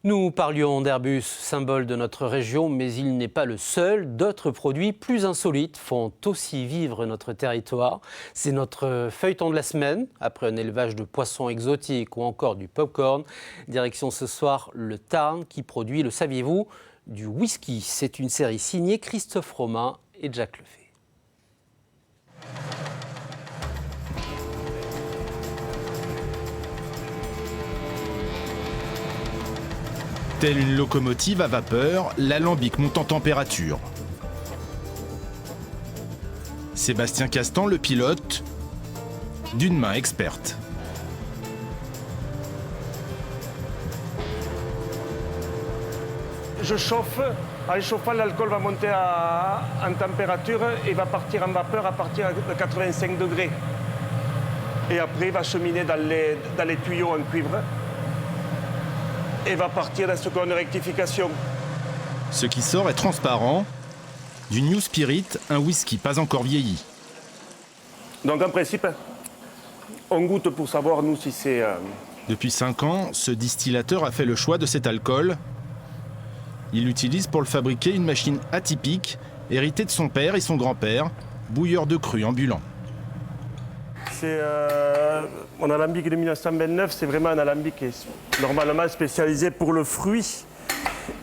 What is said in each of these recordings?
Nous parlions d'Airbus, symbole de notre région, mais il n'est pas le seul. D'autres produits plus insolites font aussi vivre notre territoire. C'est notre feuilleton de la semaine, après un élevage de poissons exotiques ou encore du pop-corn. Direction ce soir le Tarn qui produit, le saviez-vous, du whisky. C'est une série signée Christophe Romain et Jacques Lefay. Telle une locomotive à vapeur, l'alambic monte en température. Sébastien Castan, le pilote, d'une main experte. Je chauffe, en chauffant l'alcool va monter en température et va partir en vapeur à partir de 85 degrés. Et après il va cheminer dans les tuyaux en cuivre et va partir dans ce qu'on a rectification. Ce qui sort est transparent. Du New Spirit, un whisky pas encore vieilli. Donc en principe, on goûte pour savoir nous si c'est... Depuis 5 ans, ce distillateur a fait le choix de cet alcool. Il utilise pour le fabriquer une machine atypique, héritée de son père et son grand-père, bouilleur de cru ambulant. C'est mon alambic de 1929, c'est vraiment un alambic qui est normalement spécialisé pour le fruit.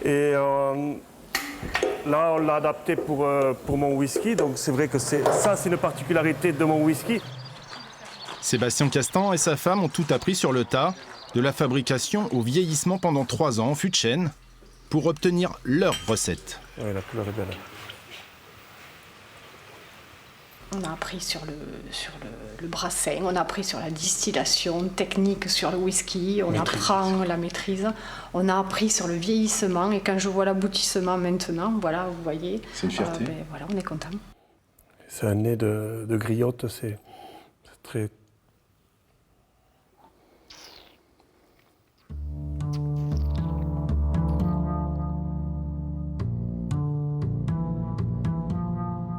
Et là, on l'a adapté pour mon whisky, donc c'est vrai que c'est une particularité de mon whisky. Sébastien Castan et sa femme ont tout appris sur le tas, de la fabrication au vieillissement pendant 3 ans en fût de chêne, pour obtenir leur recette. Oui, la couleur est belle. On a appris sur le brassin, on a appris sur la distillation technique sur le whisky, on apprend la maîtrise, on a appris sur le vieillissement et quand je vois l'aboutissement maintenant, voilà, vous voyez, c'est une fierté. Voilà, on est content. C'est un nez de griotte, c'est très...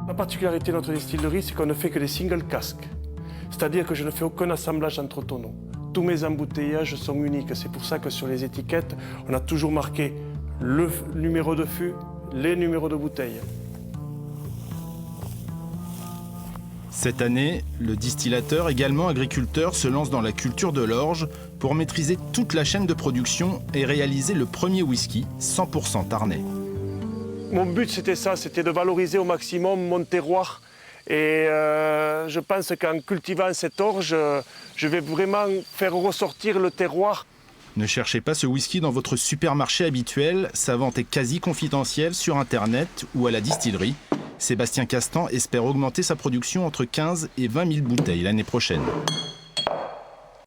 La particularité de notre distillerie, c'est qu'on ne fait que des single casques. C'est-à-dire que je ne fais aucun assemblage entre tonneaux. Tous mes embouteillages sont uniques. C'est pour ça que sur les étiquettes, on a toujours marqué le numéro de fût, les numéros de bouteille. Cette année, le distillateur, également agriculteur, se lance dans la culture de l'orge pour maîtriser toute la chaîne de production et réaliser le premier whisky 100% tarnais. Mon but, c'était ça, c'était de valoriser au maximum mon terroir. Et je pense qu'en cultivant cette orge, je vais vraiment faire ressortir le terroir. Ne cherchez pas ce whisky dans votre supermarché habituel, sa vente est quasi confidentielle sur Internet ou à la distillerie. Sébastien Castan espère augmenter sa production entre 15 et 20 000 bouteilles l'année prochaine.